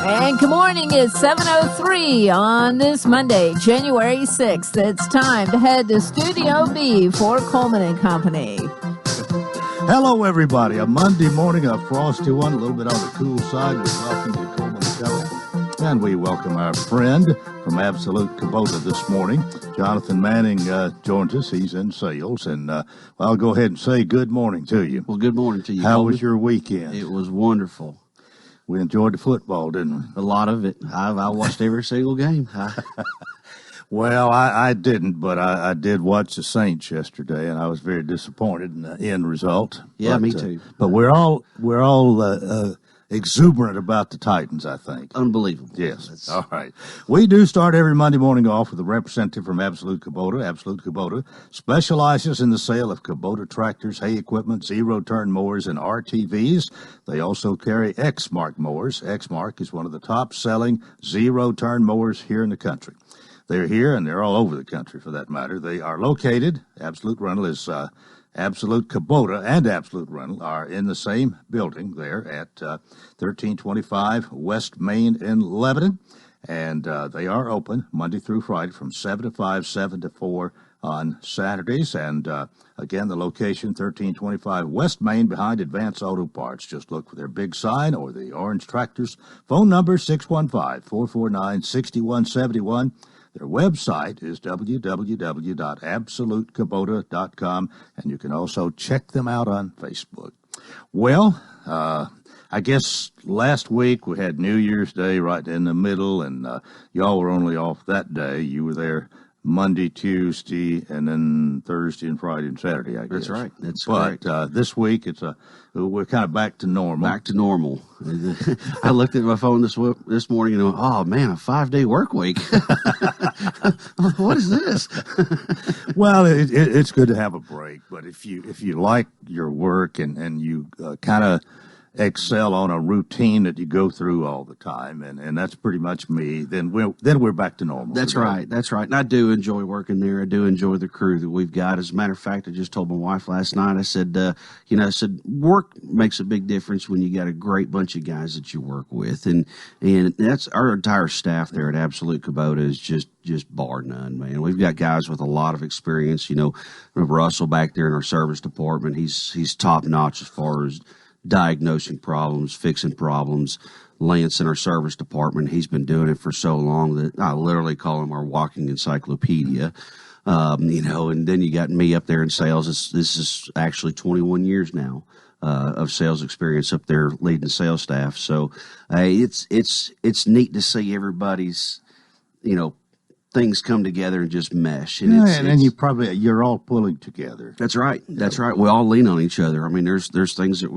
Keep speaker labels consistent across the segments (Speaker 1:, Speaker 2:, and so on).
Speaker 1: And good morning. It's 7:03 on this Monday, January 6th. It's time to head to Studio B for Coleman and Company.
Speaker 2: Hello, everybody. A Monday morning, a frosty one, a little bit on the cool side. We welcome you to Coleman and Company. And we welcome our friend from Absolute Kubota this morning. Jonathan Manning joins us. He's in sales. And I'll go ahead and say good morning to you.
Speaker 3: Well, good morning to you.
Speaker 2: How was your weekend?
Speaker 3: It was wonderful.
Speaker 2: We enjoyed the football, didn't we?
Speaker 3: A lot of it. I watched every single game.
Speaker 2: Well, I didn't, but I did watch the Saints yesterday, and I was very disappointed in the end result.
Speaker 3: Yeah,
Speaker 2: but,
Speaker 3: me too.
Speaker 2: But we're all exuberant about the Titans, I think.
Speaker 3: Unbelievable.
Speaker 2: Yes. All right. We do start every Monday morning off with a representative from Absolute Kubota. Absolute Kubota specializes in the sale of Kubota tractors, hay equipment, zero-turn mowers, and RTVs. They also carry Exmark mowers. Exmark is one of the top-selling zero-turn mowers here in the country. They're here, and they're all over the country, for that matter. They are located, Absolute Rental is Absolute Kubota and Absolute Rental are in the same building there at 1325 West Main in Lebanon. And they are open Monday through Friday from 7 to 5, 7 to 4 on Saturdays. And again, the location, 1325 West Main behind Advance Auto Parts. Just look for their big sign or the orange tractors. Phone number 615-449-6171. Their website is www.absolutekubota.com, and you can also check them out on Facebook. Well, I guess last week we had New Year's Day right in the middle, and y'all were only off that day. You were there Monday, Tuesday, and then Thursday and Friday and Saturday, I guess.
Speaker 3: That's right. That's
Speaker 2: correct. But this week we're kind of back to normal.
Speaker 3: Back to normal. I looked at my phone this morning and went, oh, man, a 5-day work week. What is this?
Speaker 2: Well, it's good to have a break, but if you like your work and you kind of excel on a routine that you go through all the time, and that's pretty much me, then we're back to normal.
Speaker 3: That's right. That's right. And I do enjoy working there. I do enjoy the crew that we've got. As a matter of fact, I just told my wife last night, I said, work makes a big difference when you got a great bunch of guys that you work with. And that's our entire staff there at Absolute Kubota is just bar none, man. We've got guys with a lot of experience. Russell back there in our service department, he's top notch as far as diagnosing problems, fixing problems. Lance in our service department, he's been doing it for so long that I literally call him our walking encyclopedia. And then you got me up there in sales. This is actually 21 years now of sales experience up there leading sales staff. So it's neat to see everybody's, things come together and just mesh. And
Speaker 2: you're all pulling together.
Speaker 3: That's right. That's right. We all lean on each other. I mean, there's things that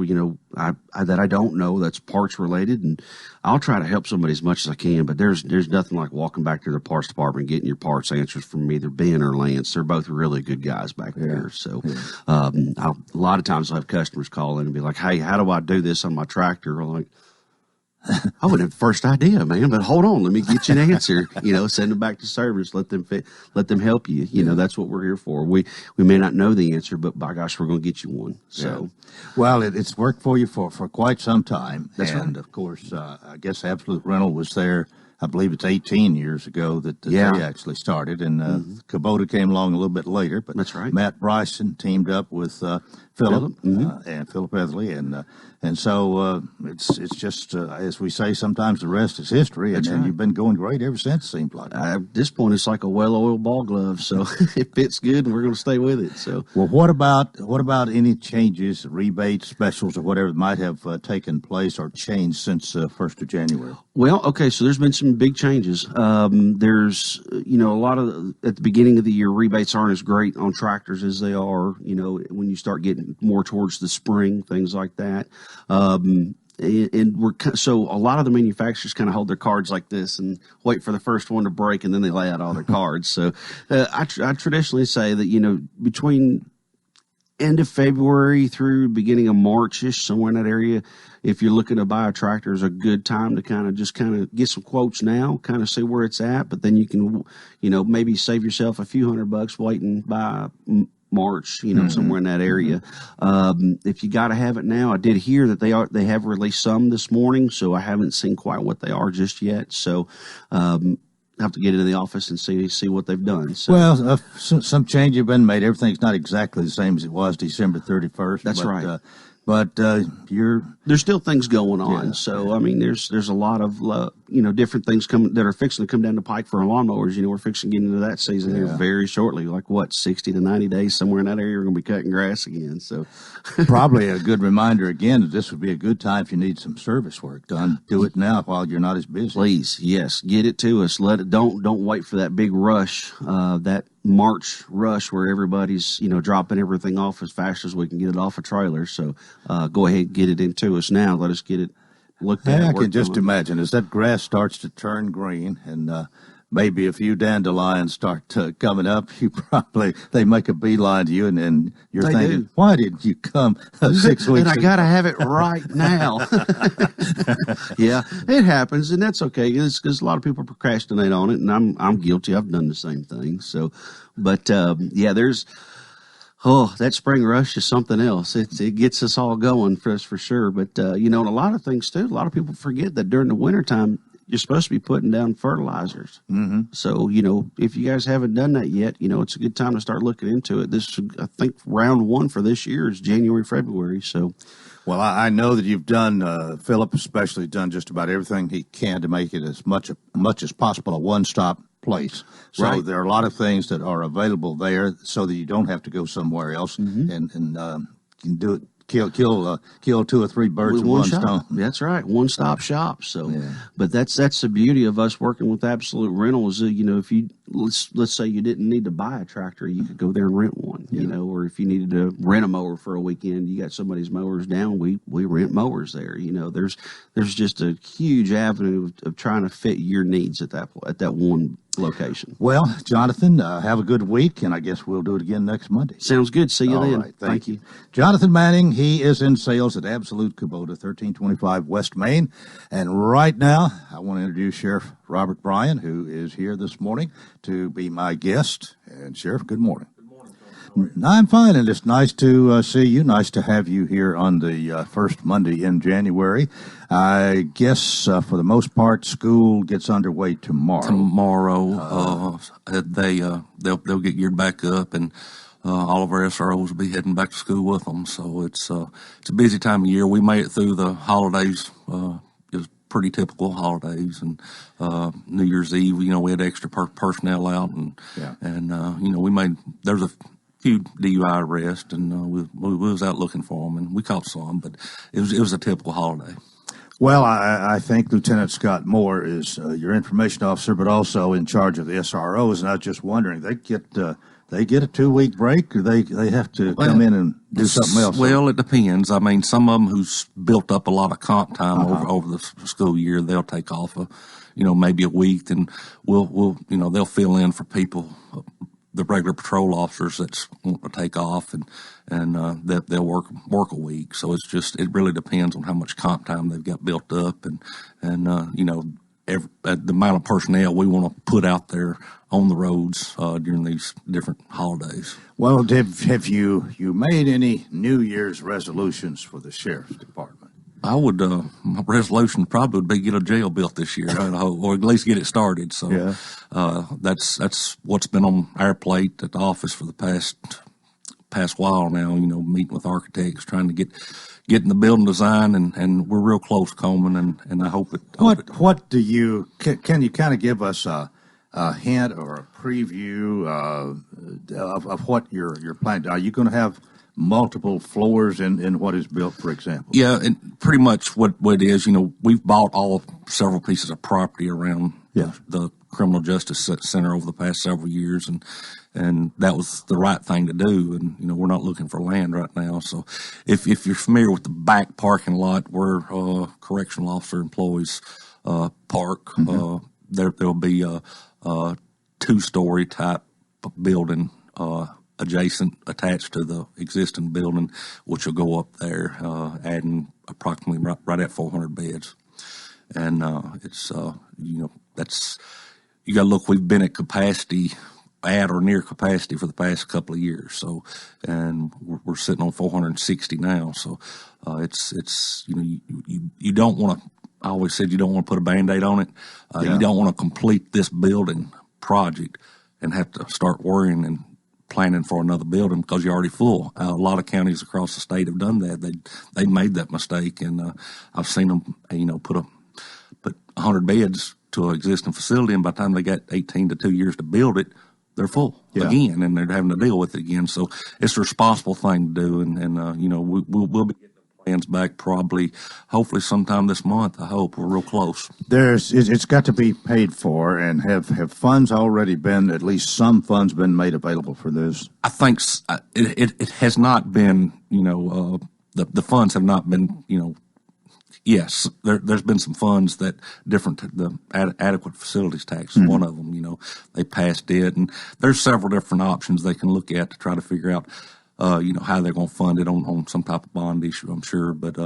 Speaker 3: that I don't know that's parts related, and I'll try to help somebody as much as I can. But there's nothing like walking back to the parts department and getting your parts answers from either Ben or Lance. They're both really good guys back there. So a lot of times I'll have customers call in and be like, "Hey, how do I do this on my tractor?" Or like, I wouldn't have the first idea, man, but hold on, let me get you an answer. Send them back to service, let them help you. That's what we're here for. We may not know the answer, but by gosh, we're going to get you one. So,
Speaker 2: well, it's worked for you for quite some time.
Speaker 3: That's right.
Speaker 2: And of course, I guess Absolute Rental was there. I believe it's 18 years ago that they actually started, and Kubota came along a little bit later. But
Speaker 3: that's right.
Speaker 2: Matt Bryson teamed up with Philip and Philip Etherly, and so it's just as we say, sometimes the rest is history, and you've been going great ever since. It seems like
Speaker 3: at this point, it's like a well-oiled ball glove, so it fits good, and we're going to stay with it. So,
Speaker 2: well, what about any changes, rebates, specials, or whatever might have taken place or changed since 1st of January?
Speaker 3: Well, okay, so there's been some big changes. There's a lot of at the beginning of the year, rebates aren't as great on tractors as they are. When you start getting more towards the spring, things like that. And so a lot of the manufacturers kind of hold their cards like this and wait for the first one to break, and then they lay out all their cards. So I traditionally say that, between end of February through beginning of March-ish, somewhere in that area, if you're looking to buy a tractor, is a good time to kind of get some quotes now, kind of see where it's at. But then you can, maybe save yourself a few $100 waiting by March, somewhere in that area. If you got to have it now, I did hear that they have released some this morning, so I haven't seen quite what they are just yet. So have to get into the office and see what they've done. So,
Speaker 2: well, some change have been made. Everything's not exactly the same as it was December 31st.
Speaker 3: That's right.
Speaker 2: But
Speaker 3: there's still things going on.
Speaker 2: Yeah,
Speaker 3: so, I mean, there's a lot of, different things that are fixing to come down the pike for our lawnmowers. We're fixing to get into that season here very shortly. Like, 60 to 90 days, somewhere in that area, we're going to be cutting grass again. So,
Speaker 2: probably a good reminder again that this would be a good time if you need some service work done. Do it now while you're not as busy.
Speaker 3: Please, yes, get it to us. Don't wait for that big rush, that March rush where everybody's dropping everything off as fast as we can get it off a trailer. So go ahead and get it into us now. Let us get it looked at.
Speaker 2: I can just imagine as that grass starts to turn green and maybe a few dandelions start coming up, they make a beeline to you, and you're thinking, why didn't you come 6 weeks ago?
Speaker 3: And I got to have it right now. Yeah, it happens, and that's okay because a lot of people procrastinate on it, and I'm guilty. I've done the same thing. So, but there's. Oh, that spring rush is something else. It gets us all going for sure. But, and a lot of things, too. A lot of people forget that during the wintertime, you're supposed to be putting down fertilizers. Mm-hmm. So, if you guys haven't done that yet, it's a good time to start looking into it. I think round one for this year is January, February. So,
Speaker 2: well, I know that you've done, Philip especially, done just about everything he can to make it as much as possible a one-stop place. So there are a lot of things that are available there so that you don't have to go somewhere else and can do it. Kill 2 or 3 birds with one stone.
Speaker 3: That's right, one-stop shop. So, but that's the beauty of us working with Absolute Rental is if you let's say you didn't need to buy a tractor, you could go there and rent one. Or if you needed to rent a mower for a weekend, you got somebody's mowers down. We rent mowers there. There's just a huge avenue of trying to fit your needs at that one location.
Speaker 2: Well, Jonathan, have a good week, and I guess we'll do it again next Monday.
Speaker 3: Sounds good. See you then.
Speaker 2: All right, thank you. Jonathan Manning, he is in sales at Absolute Kubota, 1325 West Main. And right now, I want to introduce Sheriff Robert Bryan, who is here this morning to be my guest. And Sheriff, good morning. I'm fine, and it's nice to see you. Nice to have you here on the first Monday in January. I guess for the most part, school gets underway tomorrow.
Speaker 4: They'll get geared back up, and all of our SROs will be heading back to school with them. So it's a busy time of year. We made it through the holidays. It was pretty typical holidays, and New Year's Eve. We had extra personnel out, and there's a few DUI arrests, and we was out looking for them, and we caught some, but it was a typical holiday.
Speaker 2: Well, I think Lieutenant Scott Moore is your information officer, but also in charge of the SROs, and I was just wondering, they get a 2-week break, or they have to come in and do something else?
Speaker 4: Well, it depends. I mean, some of them who's built up a lot of comp time over the school year, they'll take off maybe a week, and they'll fill in for people, the regular patrol officers that want to take off, and they'll work a week. So it really depends on how much comp time they've got built up, and the amount of personnel we want to put out there on the roads during these different holidays.
Speaker 2: Well, have you made any New Year's resolutions for the Sheriff's Department?
Speaker 4: I would, my resolution probably would be get a jail built this year, or at least get it started. So, that's what's been on our plate at the office for the past while now, meeting with architects, trying to get in the building design, and we're real close, Coleman, and I hope it.
Speaker 2: What do you, can you kind of give us a hint or a preview of what you're planning? Are you going to have multiple floors in what is built, for example?
Speaker 4: Yeah, and pretty much what it is, we've bought several pieces of property around the Criminal Justice Center over the past several years, and that was the right thing to do. And, we're not looking for land right now. So if you're familiar with the back parking lot where correctional officer employees park, there'll be a 2-story type building attached to the existing building, which will go up there, adding approximately right at 400 beds. And it's, that's, you got to look, we've been at capacity at or near capacity for the past couple of years. So, and we're sitting on 460 now. So, it's you don't want to. I always said you don't want to put a Band-Aid on it. You don't want to complete this building project and have to start worrying and planning for another building because you're already full. A lot of counties across the state have done that. They made that mistake, and I've seen them, put 100 beds to an existing facility, and by the time they got 18 to 2 years to build it, they're full again, and they're having to deal with it again. So it's a responsible thing to do, and we'll be getting the plans back hopefully sometime this month. I hope we're real close.
Speaker 2: It's got to be paid for, and have funds already been, at least some funds been made available for this?
Speaker 4: I think it has not been, the funds have not been, yes, there's been some funds that the adequate facilities tax is one of them. They passed it, and there's several different options they can look at to try to figure out, how they're going to fund it on some type of bond issue, I'm sure. But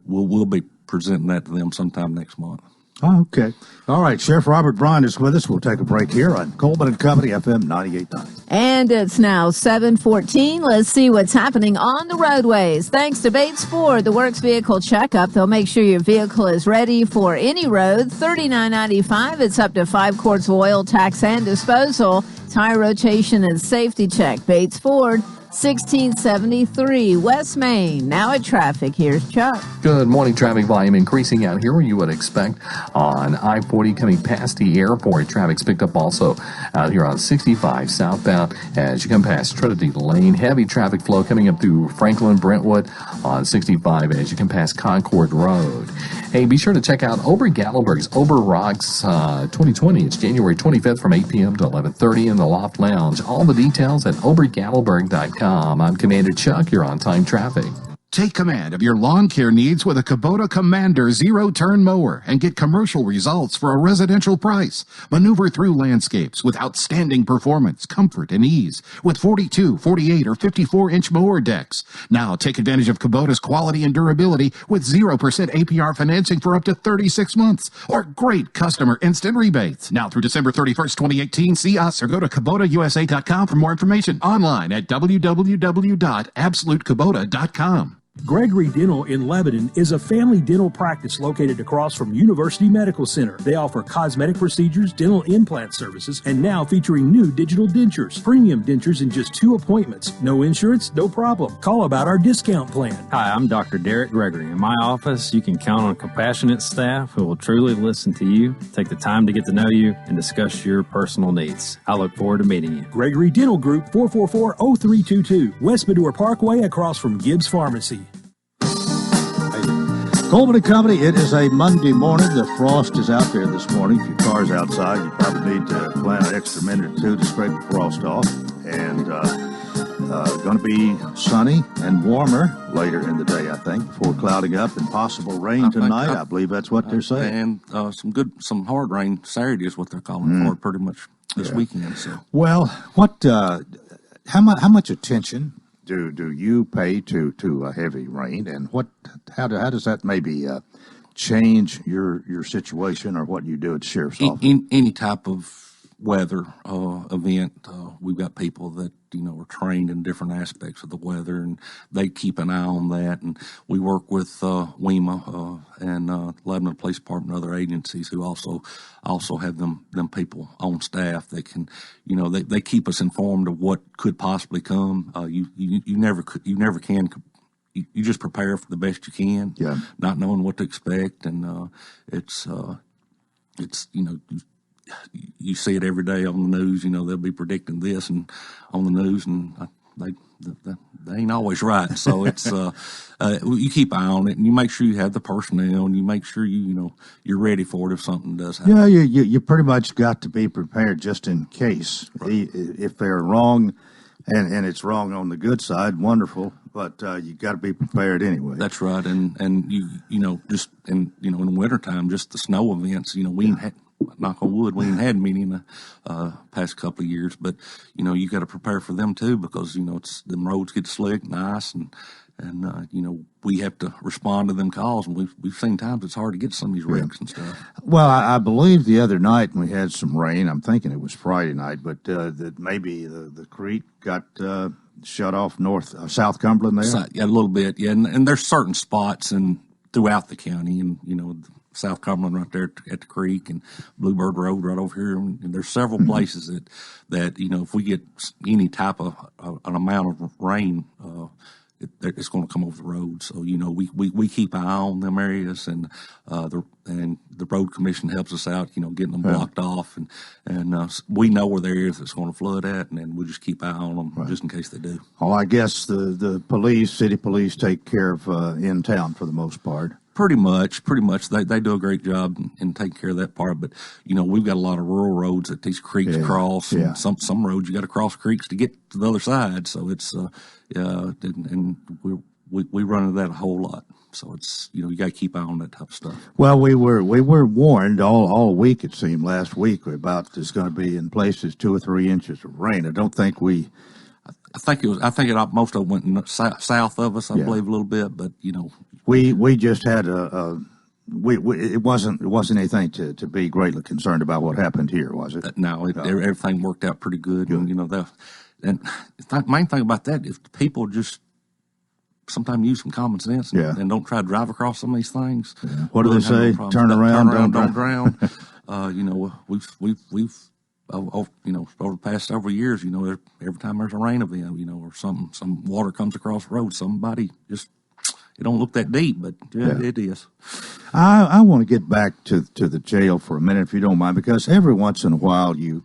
Speaker 4: we'll be presenting that to them sometime next month.
Speaker 2: Oh, okay. All right. Sheriff Robert Bryan is with us. We'll take a break here on Coleman and Company, FM 98.9.
Speaker 1: And it's now 7:14. Let's see what's happening on the roadways. Thanks to Bates Ford, the Works Vehicle Checkup. They'll make sure your vehicle is ready for any road. $39.95. It's up to 5 quarts of oil, tax, and disposal. Tire rotation and safety check. Bates Ford, 1673 West Main. Now at traffic, here's Chuck.
Speaker 5: Good morning. Traffic volume increasing out here where you would expect on I-40 coming past the airport. Traffic's picked up also out here on 65 southbound as you come past Trinity Lane. Heavy traffic flow coming up through Franklin, Brentwood on 65 as you come past Concord Road. Hey, be sure to check out Ober-Gallenberg's Ober Rocks 2020. It's January 25th from 8 p.m. to 11:30 in the Loft Lounge. All the details at obergallenberg.com. I'm Commander Chuck. You're on time traffic.
Speaker 6: Take command of your lawn care needs with a Kubota Commander zero-turn mower and get commercial results for a residential price. Maneuver through landscapes with outstanding performance, comfort, and ease with 42, 48, or 54-inch mower decks. Now take advantage of Kubota's quality and durability with 0% APR financing for up to 36 months or great customer instant rebates. Now through December 31st, 2018, see us or go to KubotaUSA.com for more information. Online at www.absolutekubota.com.
Speaker 7: Gregory Dental in Lebanon is a family dental practice located across from University Medical Center. They offer cosmetic procedures, dental implant services, and now featuring new digital dentures. Premium dentures in just 2 appointments. No insurance, no problem. Call about our discount plan.
Speaker 8: Hi, I'm Dr. Derek Gregory. In my office, you can count on compassionate staff who will truly listen to you, take the time to get to know you, and discuss your personal needs. I look forward to meeting you.
Speaker 7: Gregory Dental Group, 444-0322, West Medore Parkway across from Gibbs Pharmacy.
Speaker 2: Coleman and Company, it is a Monday morning. The frost is out there this morning. If your car's outside, you probably need to plan an extra minute or two to scrape the frost off. And going to be sunny and warmer later in the day, I think, before clouding up and possible rain tonight. I believe that's what they're saying.
Speaker 4: And some hard rain Saturday is what they're calling for pretty much this weekend. So.
Speaker 2: Well, how much attention do you pay to heavy rain, and how does that maybe change your situation or what you do at the sheriff's office?
Speaker 4: In any type of weather event, we've got people that are trained in different aspects of the weather, and they keep an eye on that. And we work with WEMA and Lebanon Police Department and other agencies who also have them people on staff that can, they keep us informed of what could possibly come. You never can. You just prepare for the best you can, not knowing what to expect, and it's you see it every day on the news. They'll be predicting this and on the news, and they ain't always right. So it's you keep an eye on it, and you make sure you have the personnel, and you make sure you're ready for it if something does happen.
Speaker 2: Yeah, you pretty much got to be prepared just in case. Right. If they're wrong, and it's wrong on the good side, wonderful. But you got to be prepared anyway.
Speaker 4: That's right, and just in the wintertime, just the snow events. We ain't had, knock on wood, we ain't had many in the past couple of years. But you got to prepare for them too, because it's them roads get slick and ice, and we have to respond to them calls, and we've seen times it's hard to get some of these wrecks and stuff.
Speaker 2: Well, I believe the other night we had some rain. I'm thinking it was Friday night, but that maybe the creek got shut off South Cumberland there.
Speaker 4: Yeah, a little bit, yeah. And there's certain spots throughout the county, and South Cumberland right there at the creek, and Bluebird Road right over here, and there's several places that if we get any type of an amount of rain, it's going to come over the road. So we keep an eye on them areas, and the road commission helps us out, getting them blocked off, and we know where the areas that's going to flood at, and then we just keep an eye on them just in case they do.
Speaker 2: Well, I guess the city police take care of in town for the most part.
Speaker 4: Pretty much. They do a great job in taking care of that part. But, we've got a lot of rural roads that these creeks cross. And some roads you got to cross creeks to get to the other side. So it's, and we run into that a whole lot. So it's, you got to keep eye on that type of stuff.
Speaker 2: Well, we were warned all week, it seemed, last week about there's going to be in places 2 or 3 inches of rain. I don't think
Speaker 4: I think most of it went south of us, I believe, a little bit, but
Speaker 2: we just had it wasn't anything to be greatly concerned about what happened here, was it?
Speaker 4: No, everything worked out pretty good. And the main thing about that, if the people just sometimes use some common sense and don't try to drive across some of these things.
Speaker 2: Yeah. What do they say? Turn around,
Speaker 4: don't drown. We've over the past several years, every time there's a rain event, or some water comes across the road, somebody just, it don't look that deep, but it is.
Speaker 2: I want to get back to the jail for a minute, if you don't mind, because every once in a while you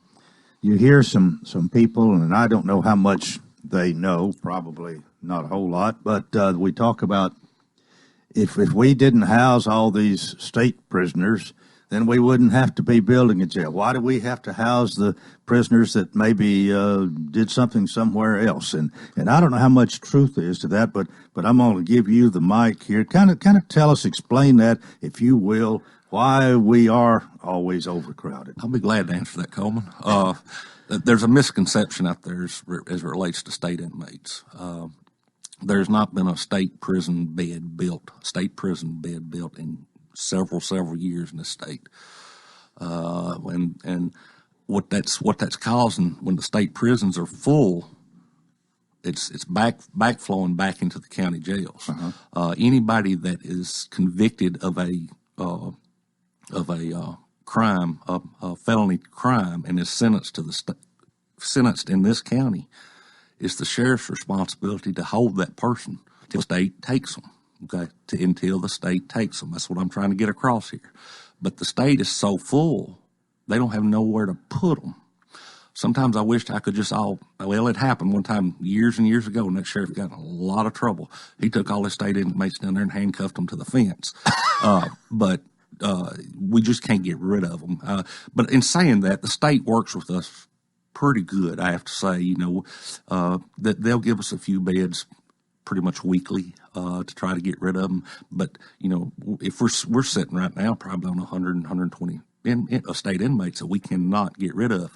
Speaker 2: hear some people, and I don't know how much they know, probably not a whole lot, but we talk about if we didn't house all these state prisoners, then we wouldn't have to be building a jail. Why do we have to house the prisoners that maybe did something somewhere else? And I don't know how much truth there is to that, but I'm going to give you the mic here. Kind of tell us, explain that, if you will, why we are always overcrowded.
Speaker 4: I'll be glad to answer that, Coleman. There's a misconception out there as it relates to state inmates. There's not been a state prison bed built in several years in the state, and what that's causing when the state prisons are full, it's backflowing back into the county jails. Anybody that is convicted of a crime, a felony crime, and is sentenced in this county, it's the sheriff's responsibility to hold that person till the state takes them. Okay, until the state takes them. That's what I'm trying to get across here. But the state is so full, they don't have nowhere to put them. Sometimes I wished I could it happened one time years and years ago, and that sheriff got in a lot of trouble. He took all his state inmates down there and handcuffed them to the fence. But we just can't get rid of them. But in saying that, the state works with us pretty good, I have to say. That they'll give us a few beds pretty much weekly to try to get rid of them. But, if we're sitting right now probably on 100 and 120 state inmates that we cannot get rid of.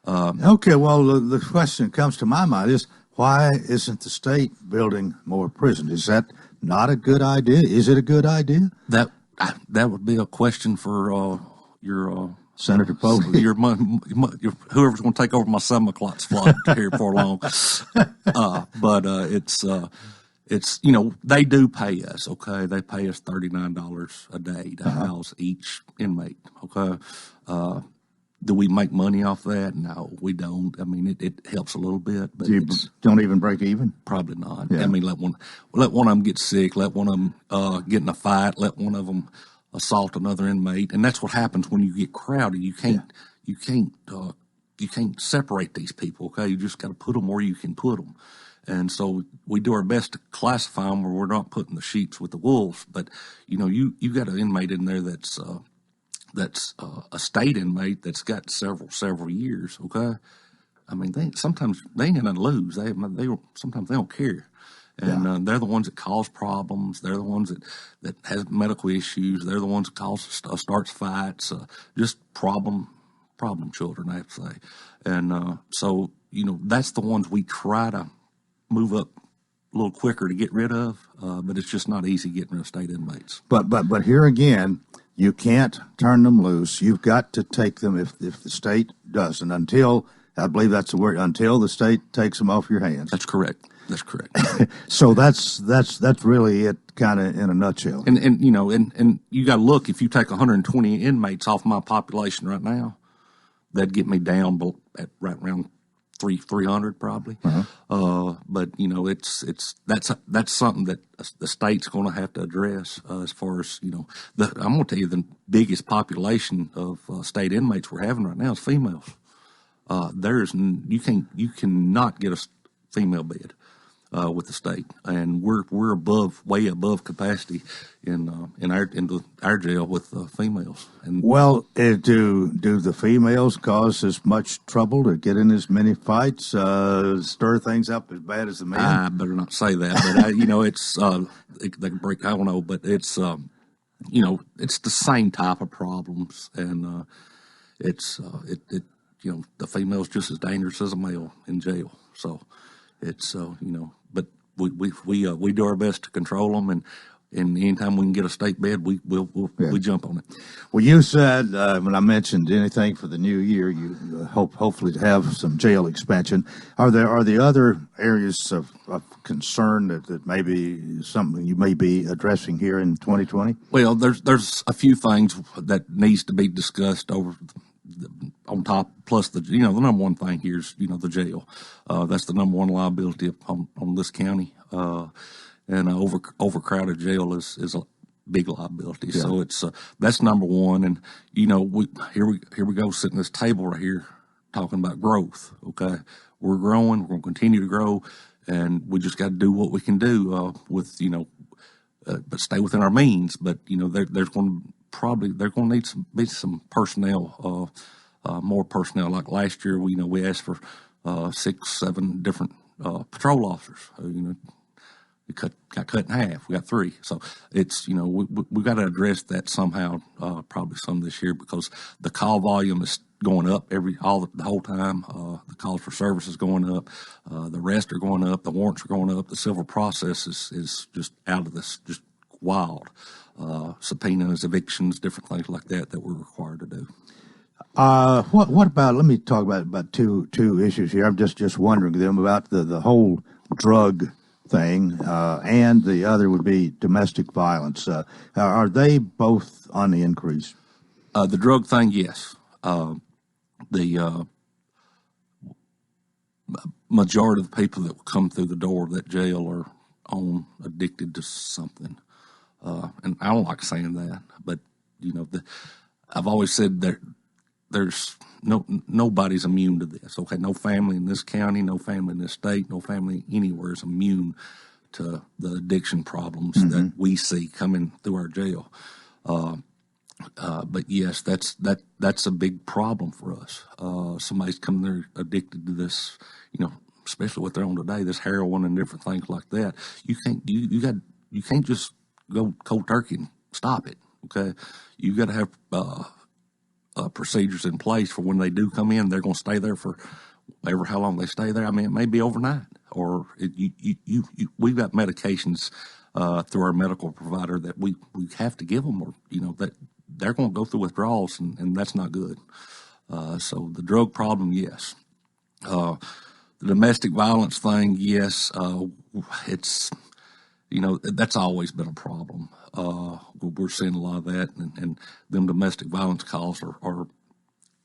Speaker 2: Okay, well, the question that comes to my mind is, why isn't the state building more prisons? Is that not a good idea? Is it a good idea?
Speaker 4: That would be a question for your
Speaker 2: Senator Povey.
Speaker 4: Whoever's going to take over my 7 o'clock slot here for long. But it's they do pay us, okay? They pay us $39 a day to house each inmate, okay? Do we make money off that? No, we don't. I mean, it helps a little bit, but
Speaker 2: you don't even break even?
Speaker 4: Probably not. Yeah. I mean, let one of them get sick, let one of them get in a fight, let one of them assault another inmate, and that's what happens when you get crowded. You can't separate these people. Okay, you just got to put them where you can put them, and so we do our best to classify them where we're not putting the sheep with the wolves. But you got an inmate in there that's a state inmate that's got several years. Okay, I mean sometimes they ain't gonna lose. Sometimes they don't care. And they're the ones that cause problems. They're the ones that have medical issues. They're the ones that starts fights. Just problem children, I have to say. And so that's the ones we try to move up little quicker to get rid of, but it's just not easy getting rid of state inmates.
Speaker 2: But here again, you can't turn them loose. You've got to take them if the state doesn't, until, I believe that's the word, until the state takes them off your hands.
Speaker 4: That's correct. That's correct.
Speaker 2: So that's really it, kind of in a nutshell.
Speaker 4: And you know, and you got to look, if you take 120 inmates off my population right now, that'd get me down at right around 300 probably. But you know, that's something that the state's going to have to address as far as, you know, I'm going to tell you the biggest population of state inmates we're having right now is females. You cannot get a female bed with the state, and we're way above capacity in our jail with females. And
Speaker 2: well, do the females cause as much trouble to get in as many fights, stir things up as bad as the men?
Speaker 4: I better not say that, but you know, it's they can break. I don't know, but it's you know, it's the same type of problems, and it's you know, the female's just as dangerous as a male in jail. So it's you know, but we do our best to control them, and anytime we can get a state bed, we jump on it.
Speaker 2: Well, you said when I mentioned anything for the new year, you hopefully to have some jail expansion. Are the other areas of concern that maybe something you may be addressing here in 2020?
Speaker 4: Well, there's a few things that needs to be discussed on top, plus the number one thing here is, you know, the jail. That's the number one liability on this county. And overcrowded jail is a big liability. Yeah. So it's that's number one. And you know, here we go sitting at this table right here talking about growth. Okay, we're growing. We're going to continue to grow, and we just got to do what we can do with, you know, but stay within our means. But you know, there's going to need some personnel, more personnel. Like last year, we asked for 6-7 different patrol officers. You know. Got cut in half. We got 3. So it's, you know, we got to address that somehow, probably some this year, because the call volume is going up the whole time. The calls for service is going up. The arrests are going up. The warrants are going up. The civil process is just out of this, just wild. Subpoenas, evictions, different things like that we're required to do.
Speaker 2: What about? Let me talk about two issues here. I'm just wondering them about the whole drug thing, and the other would be domestic violence. Are they both on the increase?
Speaker 4: The drug thing, yes. The majority of the people that come through the door of that jail are addicted to something. And I don't like saying that, but you know, I've always said there's nobody's immune to this. Okay, no family in this county, no family in this state, no family anywhere is immune to the addiction problems that we see coming through our jail. But yes, that's a big problem for us. Somebody's coming there addicted to this, you know, especially what they're on today, this heroin and different things like that. You can't just go cold turkey and stop it. Okay, you got to have procedures in place for when they do come in. They're going to stay there for how long they stay there. I mean, it may be overnight, or we've got medications through our medical provider that we have to give them, or you know, that they're going to go through withdrawals, and that's not good. So the drug problem, yes. The domestic violence thing, yes. It's, you know, that's always been a problem. We're seeing a lot of that, and them domestic violence calls are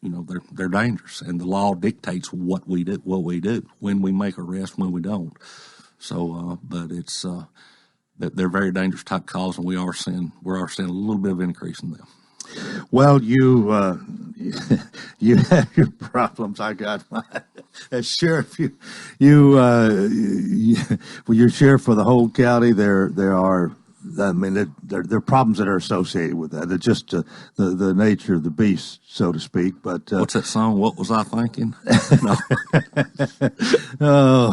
Speaker 4: you know, they're dangerous, and the law dictates what we do, when we make arrests, when we don't. So, but it's they're very dangerous type calls, and we are seeing a little bit of increase in them.
Speaker 2: Well, you have your problems. I got mine. As sheriff, you're sheriff for the whole county. There are. I mean, there are problems that are associated with that. It's just the nature of the beast, so to speak. But
Speaker 4: what's that song? What was I thinking?
Speaker 2: Oh,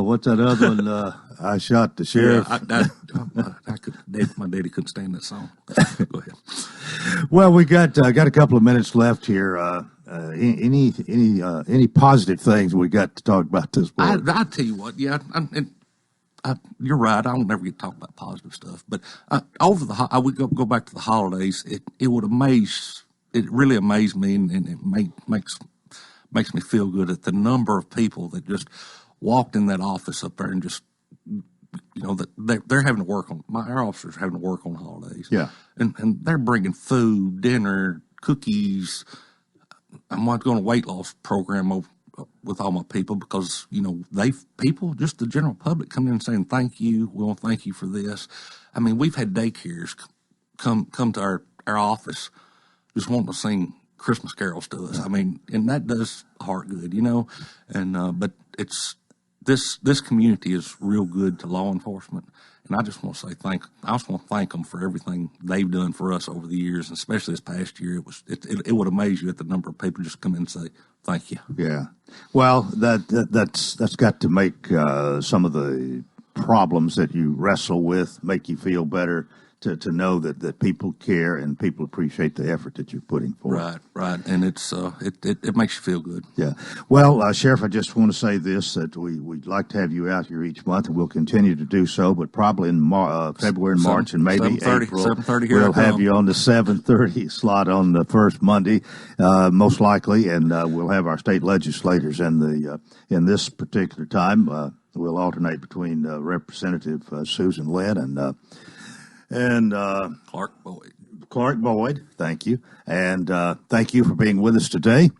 Speaker 2: what's that other one? I shot the sheriff.
Speaker 4: Yeah, my daddy couldn't stand that song. Go ahead.
Speaker 2: Well, we got a couple of minutes left here. Any positive things we got to talk about this morning?
Speaker 4: I tell you what, yeah. you're right. I don't never get to talk about positive stuff, but I would go back to the holidays. It would amaze. It really amazed me, and it makes me feel good at the number of people that just walked in that office up there and just, that they're having to work on. Our officers are having to work on holidays.
Speaker 2: Yeah,
Speaker 4: and they're bringing food, dinner, cookies. I'm not going to weight loss program with all my people because, just the general public come in and saying, thank you. We want to thank you for this. I mean, we've had daycares come to our office just wanting to sing Christmas carols to us. I mean, and that does heart good, and, but this community is real good to law enforcement. And I just want to say I just want to thank them for everything they've done for us over the years, and especially this past year. It would amaze you at the number of people just come in and say thank you.
Speaker 2: Yeah, well, that's got to make some of the problems that you wrestle with make you feel better. To know that people care and people appreciate the effort that you're putting forth.
Speaker 4: Right, and it's it makes you feel good.
Speaker 2: Yeah. Well, Sheriff, I just want to say this, that we'd like to have you out here each month, and we'll continue to do so, but probably in February and March and maybe April,
Speaker 4: 7:30 here
Speaker 2: we'll have you on the 7:30 slot on the first Monday, most likely, and we'll have our state legislators in this particular time. We'll alternate between Representative Susan Lynn and Clark Boyd, thank you. And thank you for being with us today,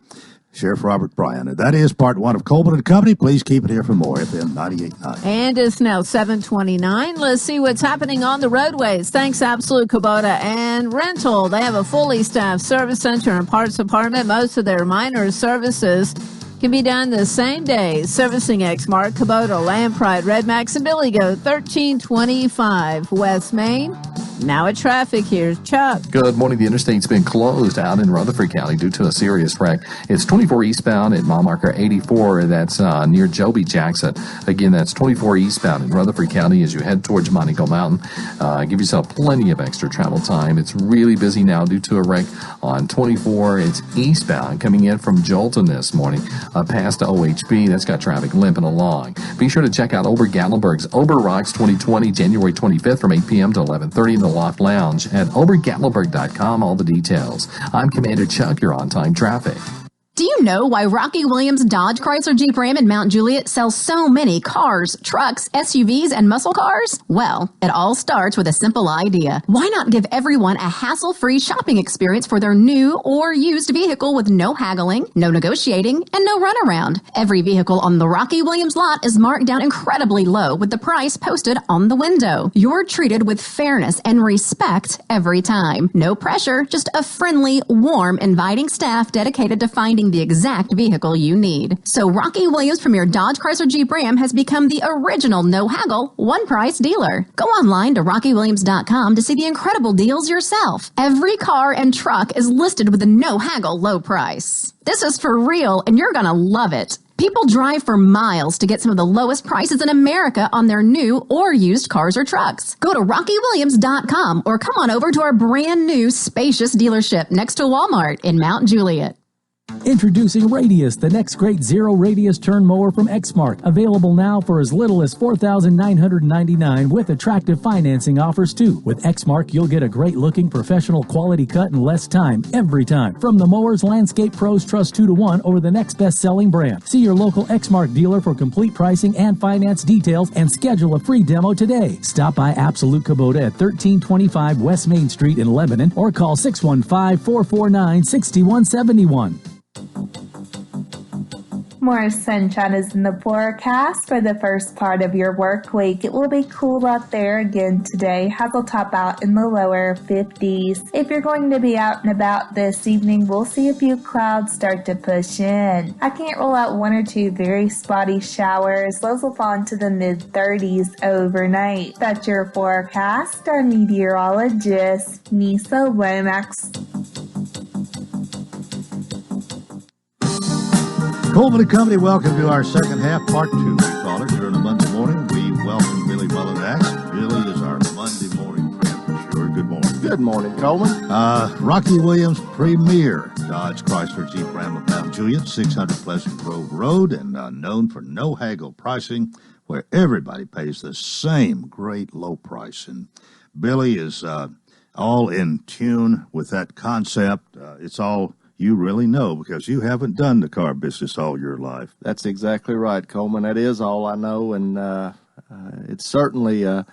Speaker 2: Sheriff Robert Bryan. And that is part one of Coleman and Company. Please keep it here for more, FM 98.9.
Speaker 1: And it's now 7:29. Let's see what's happening on the roadways. Thanks, Absolute Kubota and Rental. They have a fully staffed service center and parts department. Most of their minor services can be done the same day. Servicing Exmark, Kubota, Land Pride, Red Max, and Billy Goat, 1325 West Main. Now at traffic, here's Chuck.
Speaker 5: Good morning. The interstate's been closed out in Rutherford County due to a serious wreck. It's 24 eastbound at mile marker 84. That's near Joby Jackson. Again, that's 24 eastbound in Rutherford County as you head towards Montego Mountain. Give yourself plenty of extra travel time. It's really busy now due to a wreck on 24. It's eastbound coming in from Jolton this morning past OHB. That's got traffic limping along. Be sure to check out Ober Gatlinburg's Ober Rocks 2020, January 25th from 8 p.m. to 11:30 in the Loft Lounge at obergatlinburg.com. All the details. I'm Commander Chuck. You're on time traffic.
Speaker 9: Do you know why Rocky Williams Dodge Chrysler Jeep Ram in Mount Juliet sells so many cars, trucks, SUVs, and muscle cars? Well, it all starts with a simple idea. Why not give everyone a hassle-free shopping experience for their new or used vehicle with no haggling, no negotiating, and no runaround? Every vehicle on the Rocky Williams lot is marked down incredibly low with the price posted on the window. You're treated with fairness and respect every time. No pressure, just a friendly, warm, inviting staff dedicated to finding the exact vehicle you need. So Rocky Williams Premier Dodge Chrysler Jeep Ram has become the original no-haggle, one-price dealer. Go online to rockywilliams.com to see the incredible deals yourself. Every car and truck is listed with a no-haggle low price. This is for real, and you're gonna love it. People drive for miles to get some of the lowest prices in America on their new or used cars or trucks. Go to rockywilliams.com or come on over to our brand new spacious dealership next to Walmart in Mount Juliet.
Speaker 7: Introducing Radius, the next great zero-radius turn mower from Exmark. Available now for as little as $4,999 with attractive financing offers, too. With Exmark, you'll get a great-looking, professional quality cut in less time, every time. From the mowers Landscape Pros trust 2-to-1 over the next best-selling brand. See your local Exmark dealer for complete pricing and finance details and schedule a free demo today. Stop by Absolute Kubota at 1325 West Main Street in Lebanon or call 615-449-6171.
Speaker 10: More sunshine is in the forecast for the first part of your work week. It will be cool out there again today. Highs will top out in the lower 50s. If you're going to be out and about this evening, we'll see a few clouds start to push in. I can't rule out one or two very spotty showers. Lows will fall into the mid-30s overnight. That's your forecast. Our meteorologist, Nisa Lomax.
Speaker 2: Coleman and Company, welcome to our second half, part two, we call it. During a Monday morning, we welcome Billy Mullinax. Billy is our Monday morning friend for sure. Good morning.
Speaker 11: Good morning, Coleman.
Speaker 2: Rocky Williams Premier Dodge Chrysler Jeep Ram of Mount Juliet, 600 Pleasant Grove Road, and known for no haggle pricing. where everybody pays the same great low price. And Billy is all in tune with that concept. It's all you really know because you haven't done the car business all your life.
Speaker 11: That's exactly right, Coleman. That is all I know, and it's certainly a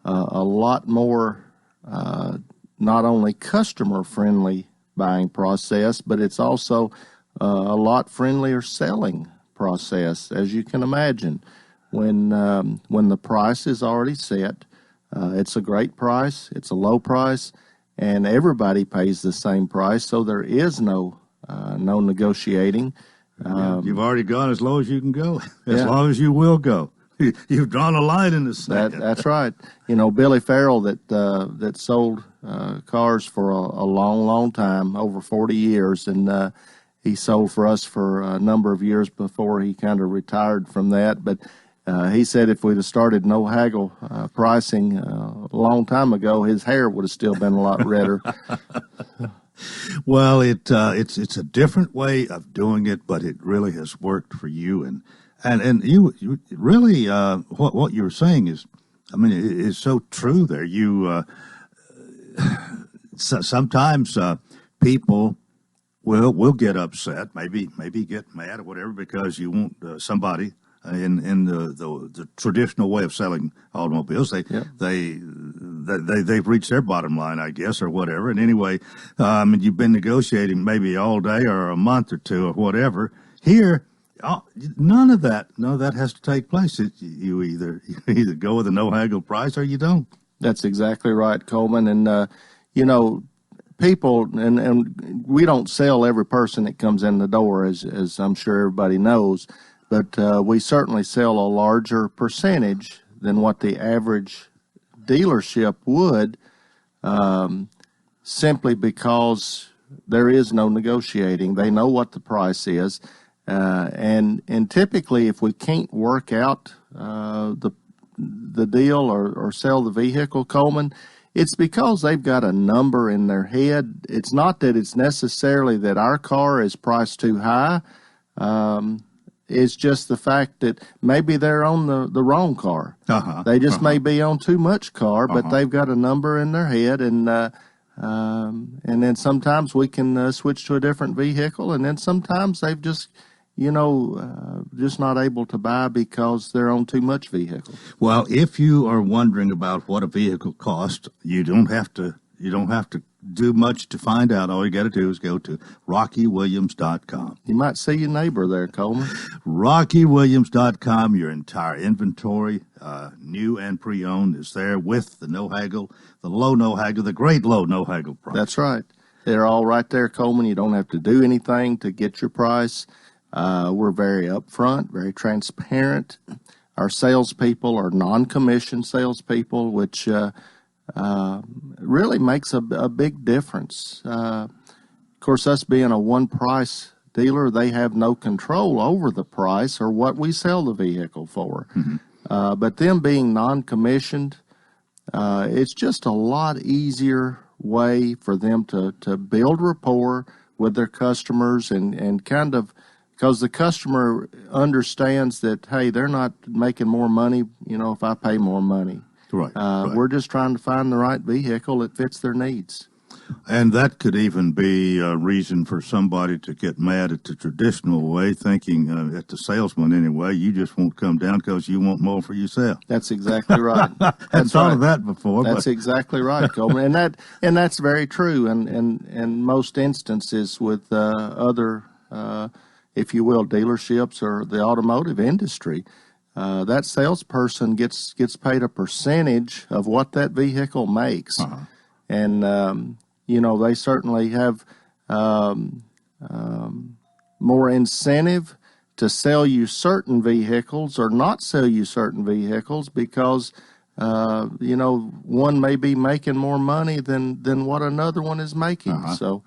Speaker 11: lot more not only customer-friendly buying process, but it's also a lot friendlier selling process, as you can imagine. When the price is already set, it's a great price, it's a low price, and everybody pays the same price, so there is no negotiating.
Speaker 2: You've already gone as low as you can go, as long as you will go. You've drawn a line in the sand.
Speaker 11: That's right. You know, Billy Farrell that sold cars for a long time, over 40 years, and he sold for us for a number of years before he kind of retired from that. But he said if we'd have started no haggle pricing a long time ago, his hair would have still been a lot redder.
Speaker 2: Well, it's a different way of doing it, but it really has worked for you. And you really what you were saying is, I mean, it's so true. There, you sometimes people will get upset, maybe get mad or whatever because you want somebody in the traditional way of selling automobiles. They've reached their bottom line, I guess, or whatever. And anyway, you've been negotiating maybe all day or a month or two or whatever. Here, none of that has to take place. You either go with a no haggle price or you don't.
Speaker 11: That's exactly right, Coleman. And people, and we don't sell every person that comes in the door, as I'm sure everybody knows. But we certainly sell a larger percentage than what the average dealership would, simply because there is no negotiating. They know what the price is, and typically, if we can't work out the deal or sell the vehicle, Coleman, it's because they've got a number in their head. It's not that it's necessarily that our car is priced too high. It's just the fact that maybe they're on the wrong car. They just may be on too much car, but they've got a number in their head, and then sometimes we can switch to a different vehicle, and then sometimes they've just not able to buy because they're on too much vehicle.
Speaker 2: Well, if you are wondering about what a vehicle costs, you don't have to do much to find out. All you got to do is go to RockyWilliams.com.
Speaker 11: You might see your neighbor there, Coleman.
Speaker 2: RockyWilliams.com. Your entire inventory, new and pre-owned, is there with the no haggle, the low no haggle, the great low no haggle price.
Speaker 11: That's right. They're all right there, Coleman. You don't have to do anything to get your price. We're very upfront, very transparent. Our salespeople are non-commissioned salespeople, which really makes a big difference. Of course, us being a one-price dealer, they have no control over the price or what we sell the vehicle for. Mm-hmm. But them being non-commissioned, it's just a lot easier way for them to build rapport with their customers and kind of, because the customer understands that, hey, they're not making more money, if I pay more money.
Speaker 2: Right.
Speaker 11: We're just trying to find the right vehicle that fits their needs.
Speaker 2: And that could even be a reason for somebody to get mad at the traditional way, thinking at the salesman anyway, you just won't come down because you want more for yourself.
Speaker 11: That's exactly right.
Speaker 2: I've thought of that before.
Speaker 11: That's exactly right, Coleman. And that's very true. And in most instances with other, if you will, dealerships or the automotive industry, that salesperson gets paid a percentage of what that vehicle makes. Uh-huh. And, they certainly have more incentive to sell you certain vehicles or not sell you certain vehicles because, one may be making more money than what another one is making.
Speaker 2: Uh-huh.
Speaker 11: So,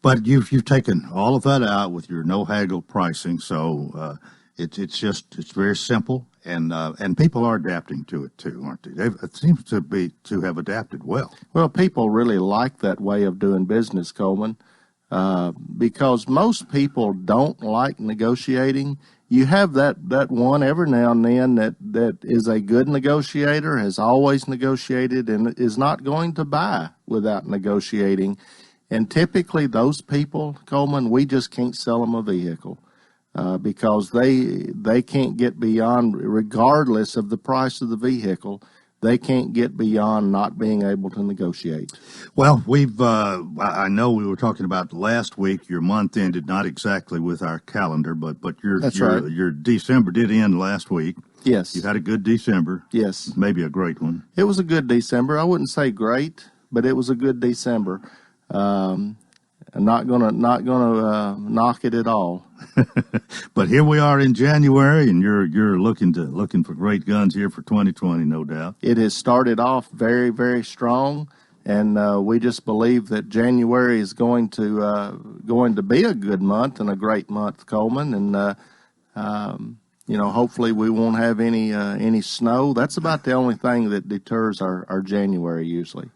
Speaker 2: but you've taken all of that out with your no haggle pricing. So, it's very simple, and people are adapting to it too, aren't they? It seems to have adapted well.
Speaker 11: Well, people really like that way of doing business, Coleman, because most people don't like negotiating. you have that one every now and then that is a good negotiator, has always negotiated, and is not going to buy without negotiating. And typically those people, Coleman, we just can't sell them a vehicle because they can't get beyond, regardless of the price of the vehicle, they can't get beyond not being able to negotiate.
Speaker 2: Well, I know we were talking about last week, your month ended not exactly with our calendar, but your December did end last week.
Speaker 11: Yes.
Speaker 2: You had a good December.
Speaker 11: Yes.
Speaker 2: Maybe a great one.
Speaker 11: It was a good December. I wouldn't say great, but it was a good December. I'm not gonna knock it at all.
Speaker 2: But here we are in January, and you're looking for great guns here for 2020, no doubt.
Speaker 11: It has started off very, very strong, and we just believe that January is going to be a good month and a great month, Coleman. And hopefully we won't have any snow. That's about the only thing that deters our January usually.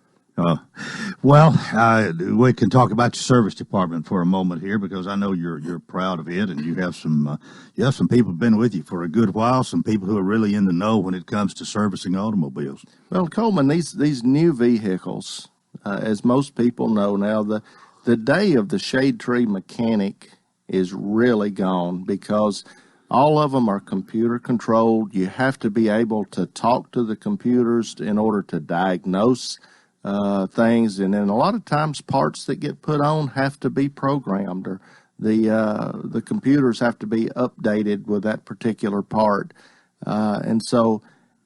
Speaker 2: We can talk about your service department for a moment here, because I know you're proud of it, and you have some people who've been with you for a good while, some people who are really in the know when it comes to servicing automobiles.
Speaker 11: Well, Coleman, these new vehicles, as most people know now, the day of the shade tree mechanic is really gone, because all of them are computer controlled. You have to be able to talk to the computers in order to diagnose things, and then a lot of times parts that get put on have to be programmed, or the computers have to be updated with that particular part. And so,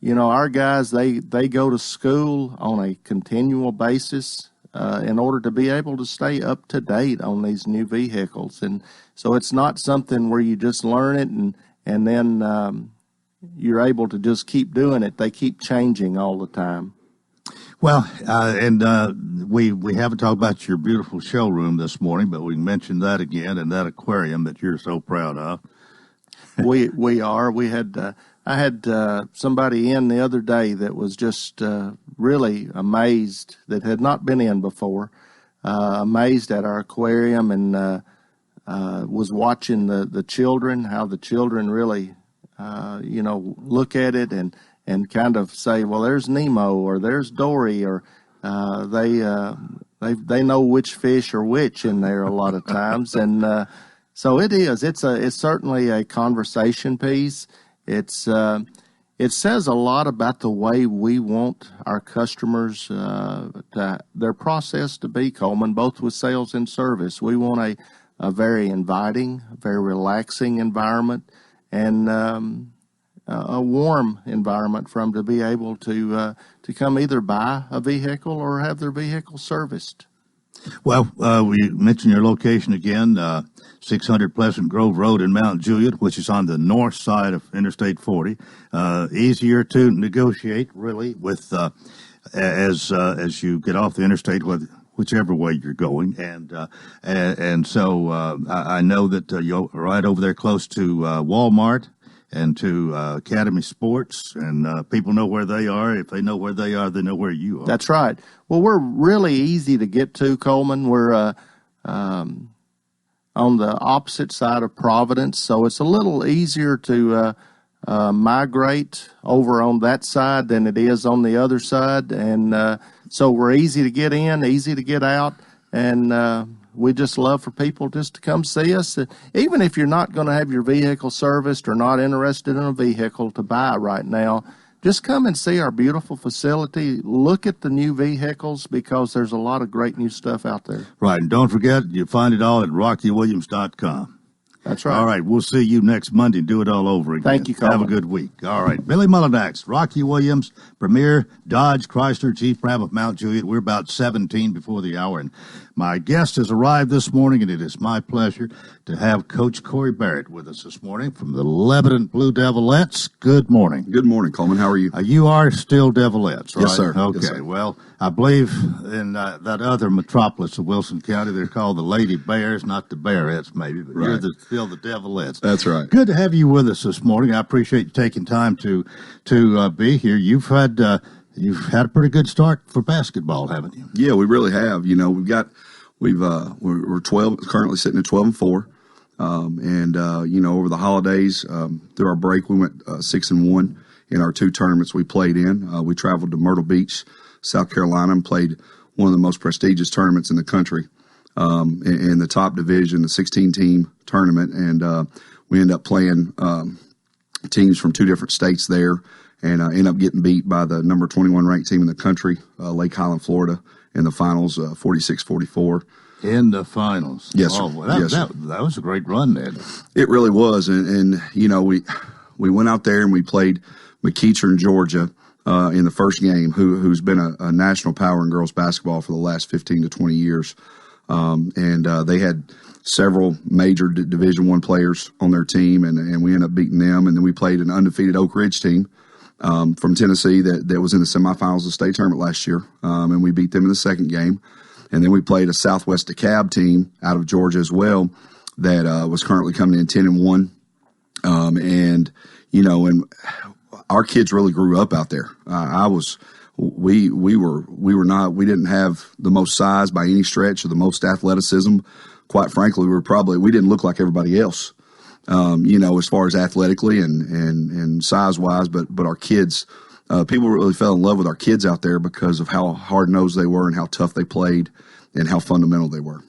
Speaker 11: our guys, they go to school on a continual basis in order to be able to stay up to date on these new vehicles. And so it's not something where you just learn it and then you're able to just keep doing it. They keep changing all the time.
Speaker 2: Well, we haven't talked about your beautiful showroom this morning, but we mentioned that again, and that aquarium that you're so proud of.
Speaker 11: We are. I had somebody in the other day that was just really amazed, that had not been in before, amazed at our aquarium, and was watching the children, how the children really, look at it and kind of say, well, there's Nemo, or there's Dory, or they know which fish are which in there a lot of times. And so it's certainly a conversation piece. It says a lot about the way we want our customers their process to be, Coleman, both with sales and service. We want a very inviting, very relaxing environment, and a warm environment for them to be able to come either buy a vehicle or have their vehicle serviced.
Speaker 2: Well, we mentioned your location again, 600 Pleasant Grove Road in Mount Juliet, which is on the north side of Interstate 40. Easier to negotiate, really, with as you get off the interstate, whichever way you're going, and so I know that you're right over there close to Walmart and to Academy Sports, and people know where they are. If they know where they are, they know where you are.
Speaker 11: That's right. Well, we're really easy to get to, Coleman. We're on the opposite side of Providence, so it's a little easier to migrate over on that side than it is on the other side. And so we're easy to get in, easy to get out, and we just love for people just to come see us. Even if you're not going to have your vehicle serviced or not interested in a vehicle to buy right now, just come and see our beautiful facility. Look at the new vehicles, because there's a lot of great new stuff out there.
Speaker 2: Right, and don't forget, you find it all at RockyWilliams.com.
Speaker 11: That's right.
Speaker 2: All right, we'll see you next Monday and do it all over again.
Speaker 11: Thank you, Coleman.
Speaker 2: Have a good week. All right, Billy Mullinax, Rocky Williams, Premier, Dodge, Chrysler, Jeep Ram of Mount Juliet. We're about 17 before the hour, and my guest has arrived this morning, and it is my pleasure to have Coach Corey Barrett with us this morning from the Lebanon Blue Devilettes. Good morning.
Speaker 12: Good morning, Coleman. How are you?
Speaker 2: You are still Devilettes, right?
Speaker 12: Yes, sir.
Speaker 2: Okay,
Speaker 12: yes, sir.
Speaker 2: Well, I believe in that other metropolis of Wilson County, they're called the Lady Bears, not the Bearettes, maybe, but
Speaker 12: right.
Speaker 2: You're still the Devilettes.
Speaker 12: That's right.
Speaker 2: Good to have you with us this morning. I appreciate you taking time to be here. You've had a pretty good start for basketball, haven't you?
Speaker 12: Yeah, we really have. You know, we're 12, currently sitting at 12-4. Over the holidays, through our break, we went 6-1 in our 2 tournaments we played in. We traveled to Myrtle Beach, South Carolina, and played one of the most prestigious tournaments in the country in the top division, the 16-team tournament. And we ended up playing teams from 2 different states there, and ended up getting beat by the number 21 ranked team in the country, Lake Highland, Florida, in the finals, 46-44.
Speaker 2: In the finals.
Speaker 12: Yes, sir.
Speaker 2: Oh, well, that was a great run then.
Speaker 12: It really was. And we went out there and we played McEachern, Georgia, in the first game, who's been a national power in girls basketball for the last 15 to 20 years. They had several major Division I players on their team, and we ended up beating them. And then we played an undefeated Oak Ridge team from Tennessee that was in the semifinals of the state tournament last year, and we beat them in the second game. And then we played a Southwest DeKalb team out of Georgia as well that was currently coming in 10-1. And our kids really grew up out there. We didn't have the most size by any stretch or the most athleticism. Quite frankly, we didn't look like everybody else, as far as athletically and size wise, but our kids, people really fell in love with our kids out there because of how hard-nosed they were and how tough they played and how fundamental they were.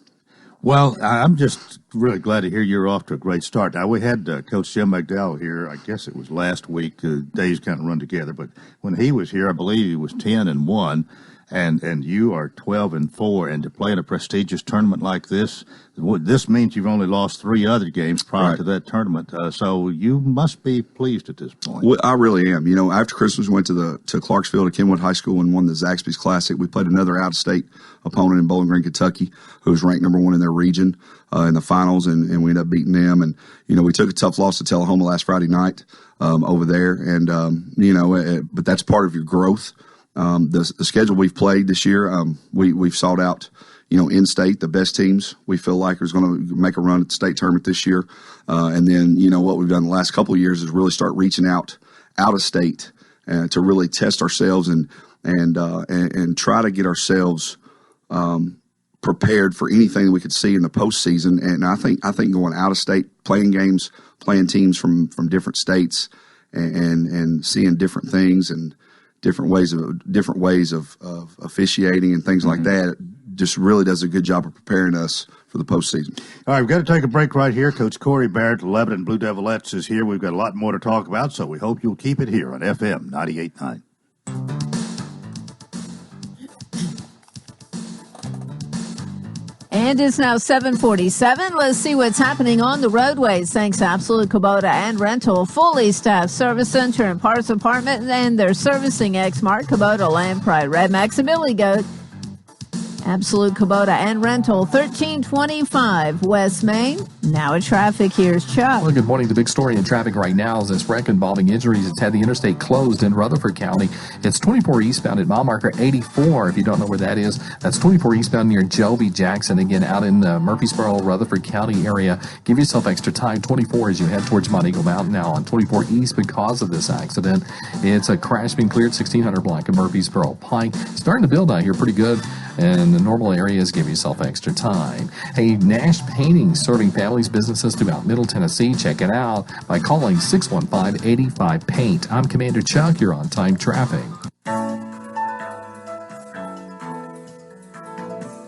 Speaker 2: Well, I'm just really glad to hear you're off to a great start. Now, we had Coach Jim McDowell here. I guess it was last week. Days kind of run together, but when he was here, I believe he was 10-1, and you are 12-4. And to play in a prestigious tournament like this means you've only lost 3 other games prior to that tournament. So you must be pleased at this point.
Speaker 12: Well, I really am. After Christmas, we went to Clarksville to Kenwood High School and won the Zaxby's Classic. We played another out-of-state opponent in Bowling Green, Kentucky, who was ranked number 1 in their region in the finals, and we ended up beating them. And we took a tough loss to Tullahoma last Friday night over there, and but that's part of your growth. The schedule we've played this year, we've sought out, in-state, the best teams we feel like is going to make a run at the state tournament this year. And then, what we've done the last couple of years is really start reaching out of state to really test ourselves and try to get ourselves prepared for anything that we could see in the postseason. And I think going out of state, playing games, playing teams from different states, and seeing different things and different ways of officiating and things like that just really does a good job of preparing us for the postseason.
Speaker 2: All right, we've got to take a break right here. Coach Corey Barrett, the Lebanon Blue Devilettes, is here. We've got a lot more to talk about, so we hope you'll keep it here on FM 98.9.
Speaker 1: And it's now 7:47. Let's see what's happening on the roadways. Thanks to Absolute Kubota and Rental, fully staffed service center and parts department, and they're servicing Exmark, Kubota, Land Pride, Red Max, and Billy Goat. Absolute Kubota and Rental, 1325 West Main. Now at traffic, here's Chuck.
Speaker 5: Well, good morning. The big story in traffic right now is this wreck involving injuries. It's had the interstate closed in Rutherford County. It's 24 eastbound at mile marker 84. If you don't know where that is, that's 24 eastbound near Joby Jackson. Again, out in the Murfreesboro, Rutherford County area. Give yourself extra time. 24 as you head towards Montego Mountain now on 24 east because of this accident. It's a crash being cleared 1600 block of Murfreesboro Pike. Starting to build out here pretty good. And the normal areas, give yourself extra time. Hey, Nash Painting, serving families, businesses throughout Middle Tennessee. Check it out by calling 615-85-PAINT. I'm Commander Chuck. You're on time traffic.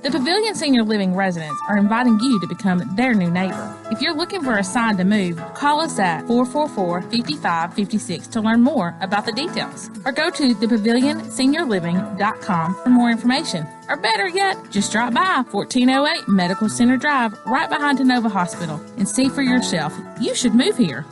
Speaker 13: The Pavilion Senior Living residents are inviting you to become their new neighbor. If you're looking for a sign to move, call us at 444-5556 to learn more about the details. Or go to thepavilionseniorliving.com for more information. Or better yet, just drop by 1408 Medical Center Drive right behind Tenova Hospital and see for yourself. You should move here.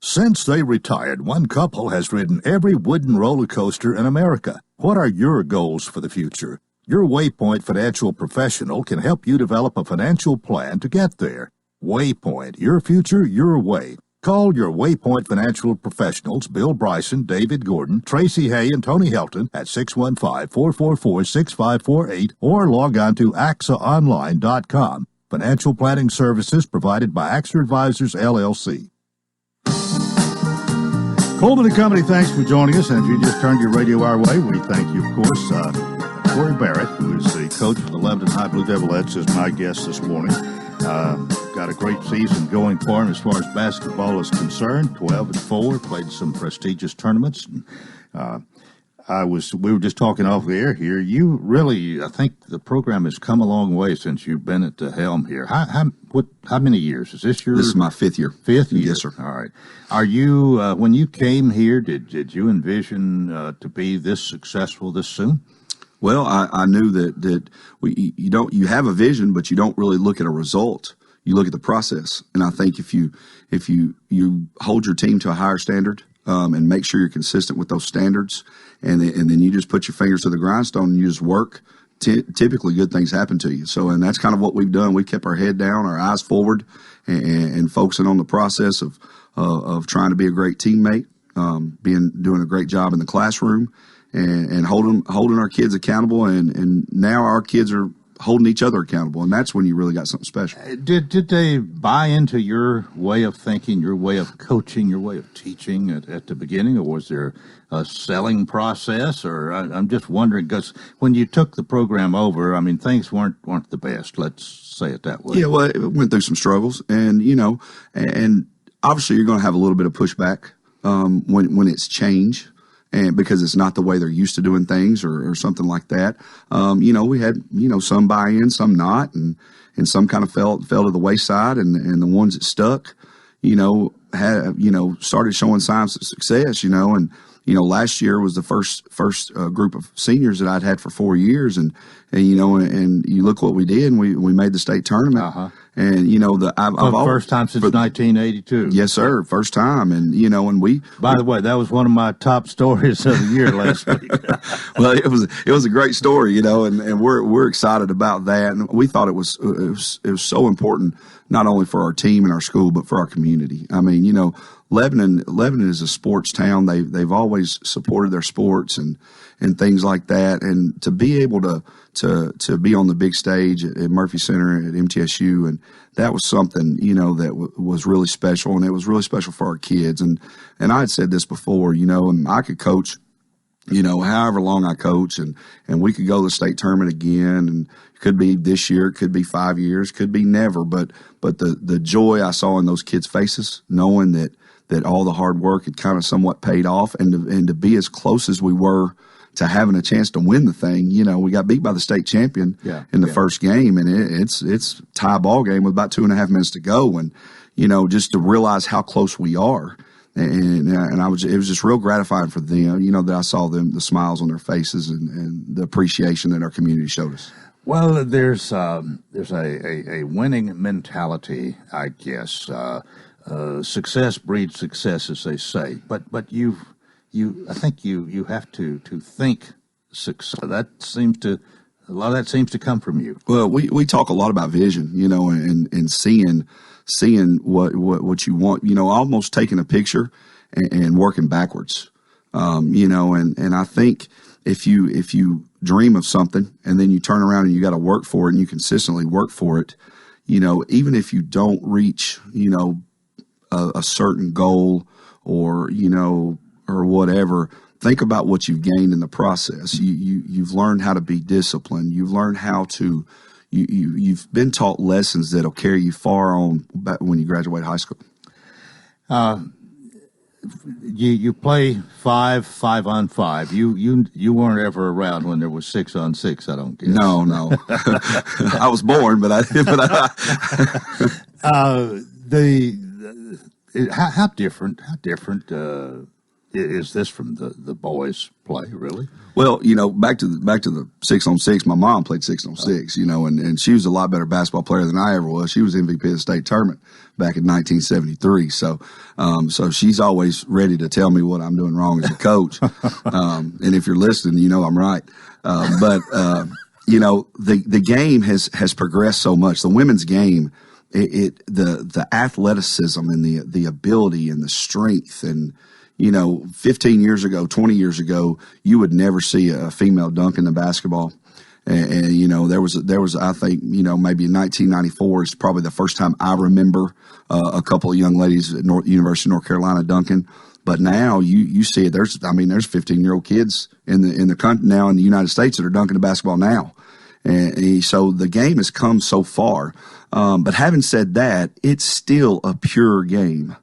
Speaker 2: Since they retired, one couple has ridden every wooden roller coaster in America. What are your goals for the future? Your Waypoint financial professional can help you develop a financial plan to get there. Waypoint, your future, your way. Call your Waypoint financial professionals, Bill Bryson, David Gordon, Tracy Hay, and Tony Helton at 615-444-6548 or log on to axaonline.com. Financial planning services provided by AXA Advisors, LLC. Coleman & Company, thanks for joining us. And if you just turned your radio our way, we thank you, of course. Corey Barrett, who is the coach of the Lebanon High Blue Devilettes, is my guest this morning. Got a great season going for him as far as basketball is concerned. 12-4, played some prestigious tournaments. We were just talking off the air here. You really, I think the program has come a long way since you've been at the helm here. How many years? Is this your?
Speaker 12: This is my fifth year.
Speaker 2: Fifth year?
Speaker 12: Yes, sir.
Speaker 2: All right. Are you, when you came here, did you envision to be this successful this soon?
Speaker 12: Well, I knew that you have a vision, but you don't really look at a result. You look at the process. And I think if you hold your team to a higher standard, and make sure you're consistent with those standards, and then you just put your fingers to the grindstone and you just work, typically good things happen to you. So, and that's kind of what we've done. We've kept our head down, our eyes forward, and focusing on the process of trying to be a great teammate, doing a great job in the classroom, and holding our kids accountable. And now our kids are holding each other accountable, and that's when you really got something special.
Speaker 2: Did they buy into your way of thinking, your way of coaching, your way of teaching at the beginning, or was there a selling process? Or I'm just wondering, because when you took the program over, I mean, things weren't the best. Let's say it that way.
Speaker 12: Yeah, well, it went through some struggles, and and obviously you're going to have a little bit of pushback when it's change. And because it's not the way they're used to doing things or something like that. We had, some buy in, some not, and some kind of fell to the wayside, and the ones that stuck, started showing signs of success, and last year was the first group of seniors that I'd had for 4 years, and you look what we did, and we made the state tournament.
Speaker 2: Uh-huh.
Speaker 12: And
Speaker 2: I've first time since 1982.
Speaker 12: Yes, sir, first time, and and we.
Speaker 2: By the way, that was one of my top stories of the year last week.
Speaker 12: Well, it was a great story, and we're excited about that, and we thought it was so important, not only for our team and our school, but for our community. I mean, Lebanon is a sports town. They've always supported their sports and things like that, and to be able to be on the big stage at Murphy Center at MTSU, and that was something that was really special, and it was really special for our kids. And I had said this before, and I could coach, however long I coach, and we could go to the state tournament again, and it could be this year, it could be 5 years, could be never, but the joy I saw in those kids' faces, knowing that all the hard work had kind of somewhat paid off, and to be as close as we were to having a chance to win the thing. We got beat by the state champion in the first game, and it's tie ball game with about 2.5 minutes to go, and just to realize how close we are, and it was just real gratifying for them. That I saw the smiles on their faces and the appreciation that our community showed us.
Speaker 2: Well, there's a winning mentality, I guess. Success breeds success, as they say. But I think you have to think success. A lot of that seems to come from you.
Speaker 12: Well, we talk a lot about vision, and seeing what you want, almost taking a picture and working backwards, and I think if you dream of something and then you turn around and you got to work for it and you consistently work for it, even if you don't reach, a certain goal or whatever, think about what you've gained in the process. You've learned how to be disciplined. You've learned how to, you've been taught lessons that'll carry you far on back when you graduate high school.
Speaker 2: You play 5-on-5. You weren't ever around when there was 6-on-6. I don't guess.
Speaker 12: No. I was born, but
Speaker 2: how different is this from the boys' play, really?
Speaker 12: Well, back to the 6-on-6. My mom played 6-on-6, and she was a lot better basketball player than I ever was. She was MVP of the state tournament back in 1973. So she's always ready to tell me what I'm doing wrong as a coach. And if you're listening, I'm right. But the game has progressed so much. The women's game, the athleticism and the ability and the strength and 15 years ago, 20 years ago, you would never see a female dunking the basketball. And there was, I think, maybe in 1994 is probably the first time I remember a couple of young ladies at University of North Carolina dunking. But now you see it. There's 15-year-old kids in the country now in the United States that are dunking the basketball now. And so the game has come so far. But having said that, it's still a pure game,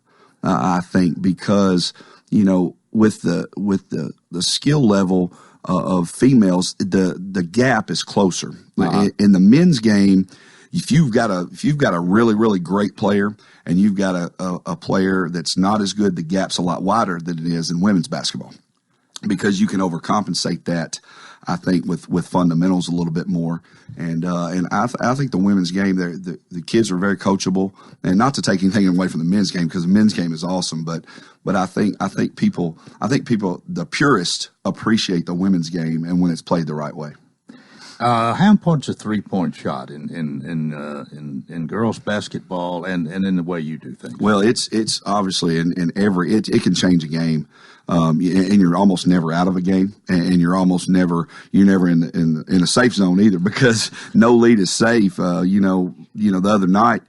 Speaker 12: I think, because, with the skill level of females, the gap is closer. In the men's game, if you've got a really, really great player and you've got a player that's not as good, the gap's a lot wider than it is in women's basketball, because you can overcompensate that, I think, with fundamentals a little bit more. And I think the women's game, the kids are very coachable, and not to take anything away from the men's game, because the men's game is awesome, but I think people, the purists appreciate the women's game and when it's played the right way.
Speaker 2: How important is a 3-point shot in girls basketball and in the way you do things?
Speaker 12: Well, it's obviously in every it can change a game, and you're almost never out of a game, and you're never in a safe zone either, because no lead is safe. The other night,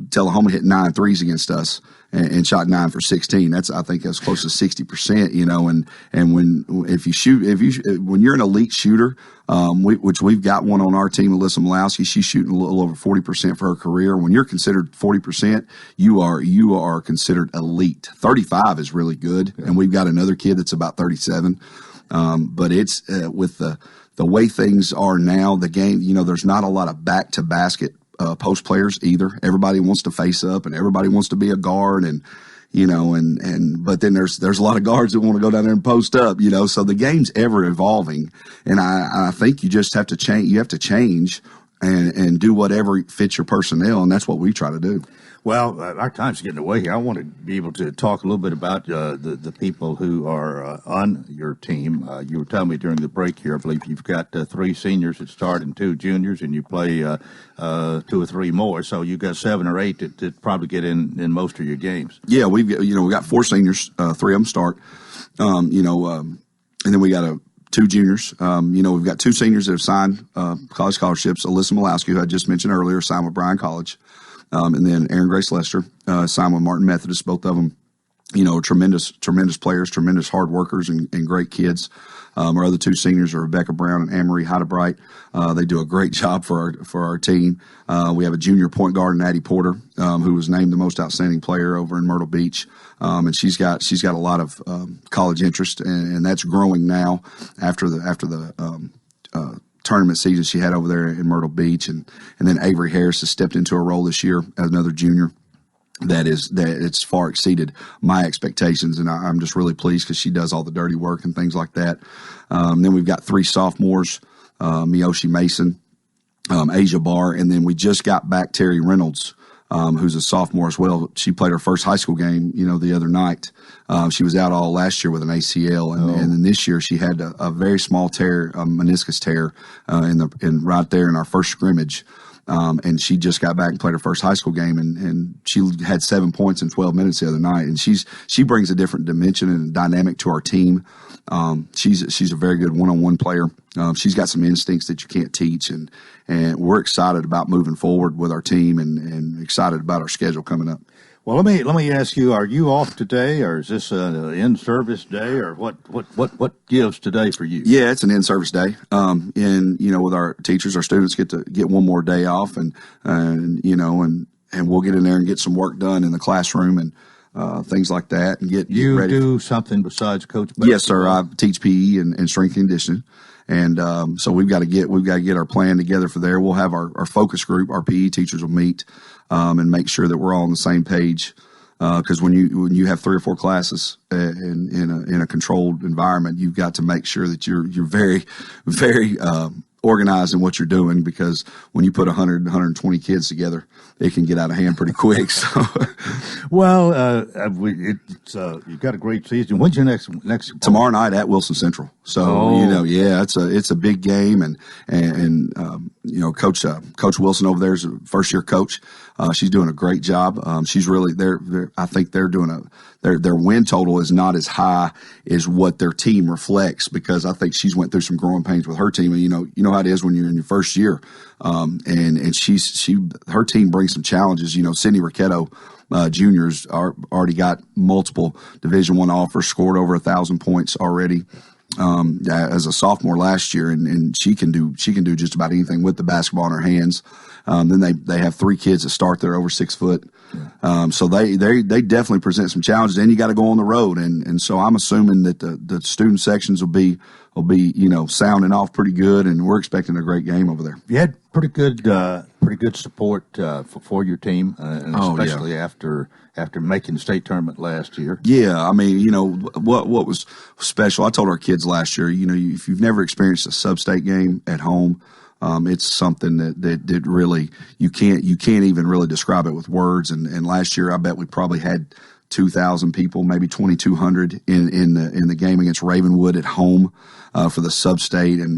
Speaker 12: Tullahoma hit 9 threes against us and shot 9 for 16. I think that's close to 60%. And when you're an elite shooter, which we've got one on our team, Alyssa Malowski, she's shooting a little over 40% for her career. When you're considered 40%, you are considered elite. 35 is really good, and we've got another kid that's about 37. But it's with the way things are now, the game. There's not a lot of back to basket post players either. Everybody wants to face up, and everybody wants to be a guard, and but then there's a lot of guards that want to go down there and post up, so the game's ever evolving. And I think you just have to change. You have to change and do whatever fits your personnel. And that's what we try to do.
Speaker 2: Well, our time's getting away here. I want to be able to talk a little bit about the people who are on your team. You were telling me during the break here, I believe you've got 3 seniors that start and 2 juniors, and you play 2 or 3 more. So you've got 7 or 8 that probably get in most of your games.
Speaker 12: Yeah, we got 4 seniors, 3 of them start, and then we got 2 juniors. We've got 2 seniors that have signed college scholarships. Alyssa Malowski, who I just mentioned earlier, signed with Bryan College. And then Aaron Grace Lester, signed with Martin Methodist. Both of them, tremendous players, tremendous hard workers, and great kids. Our other 2 seniors are Rebecca Brown and Anne-Marie Heidebright. They do a great job for our team. We have a junior point guard, Addie Porter, who was named the most outstanding player over in Myrtle Beach. And she's got a lot of college interest, and that's growing now after the tournament season she had over there in Myrtle Beach. And then Avery Harris has stepped into a role this year as another junior that it's far exceeded my expectations, and I'm just really pleased because she does all the dirty work and things like that. Then we've got 3 sophomores, Miyoshi Mason, Asia Barr, and then we just got back Terry Reynolds, who's a sophomore as well. She played her first high school game, the other night. She was out all last year with an ACL, and then this year she had a very small tear, a meniscus tear, right there in our first scrimmage. And she just got back and played her first high school game, and she had 7 points in 12 minutes the other night. And she brings a different dimension and dynamic to our team. She's a very good one-on-one player. She's got some instincts that you can't teach, and we're excited about moving forward with our team, and excited about our schedule coming up.
Speaker 2: Well, let me ask you: are you off today, or is this an in-service day, or what gives today for you?
Speaker 12: Yeah, it's an in-service day. And with our teachers, our students get to get one more day off, and we'll get in there and get some work done in the classroom and things like that, and get ready. You
Speaker 2: do something besides coach basketball?
Speaker 12: Yes, sir. I teach PE and strength and conditioning. And so we've got to get our plan together for there. We'll have our focus group. Our PE teachers will meet and make sure that we're all on the same page. Because when you have 3 or 4 classes in a controlled environment, you've got to make sure that you're very, very organized in what you're doing. Because when you put 100, 120 kids together, it can get out of hand pretty quick. So,
Speaker 2: well, you've got a great season. When's your next?
Speaker 12: Tomorrow night at Wilson Central. So it's a big game, and Coach Wilson over there is a first year coach. She's doing a great job. She's really I think they're doing their win total is not as high as what their team reflects, because I think she's went through some growing pains with her team. And you know how it is when you're in your first year. And her team brings some challenges. Sydney Ricchetto, juniors already got multiple Division I offers, scored over 1,000 points already. As a sophomore last year, and she can do just about anything with the basketball in her hands. Then they have 3 kids that start there over 6 foot. So they definitely present some challenges, and you got to go on the road. And so I'm assuming that the student sections will be sounding off pretty good, and we're expecting a great game over there.
Speaker 2: You had pretty good support for your team, and especially after making the state tournament last year.
Speaker 12: Yeah, I mean, what was special, I told our kids last year, if you've never experienced a sub-state game at home, it's something that really you can't even really describe it with words. And last year, I bet we probably had 2,000 people, maybe 2,200 in the game against Ravenwood at home for the sub-state, and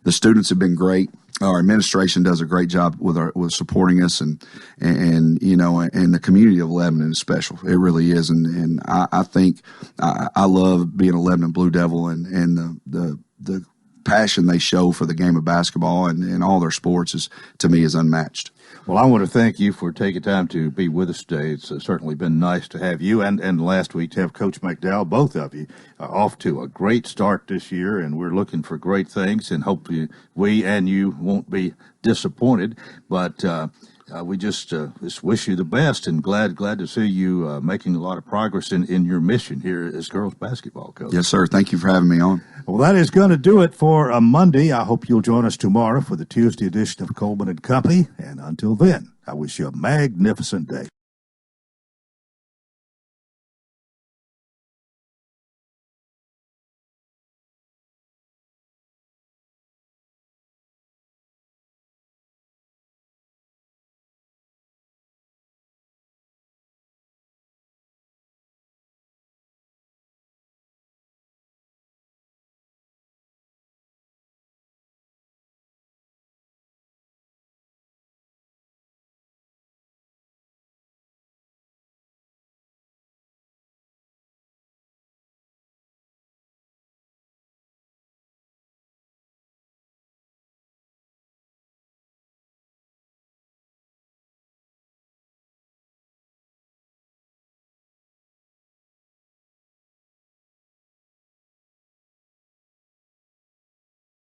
Speaker 12: the students have been great. Our administration does a great job with supporting us, and the community of Lebanon is special. It really is, and I think I love being a Lebanon Blue Devil, and the passion they show for the game of basketball and all their sports to me is unmatched.
Speaker 2: Well, I want to thank you for taking time to be with us today. It's certainly been nice to have you and last week to have Coach McDowell, both of you, off to a great start this year, and we're looking for great things, and hopefully we and you won't be disappointed. But we just wish you the best, and glad to see you making a lot of progress in your mission here as girls basketball coach.
Speaker 12: Yes, sir. Thank you for having me on.
Speaker 2: Well, that is going to do it for a Monday. I hope you'll join us tomorrow for the Tuesday edition of Coleman and Company. And until then, I wish you a magnificent day.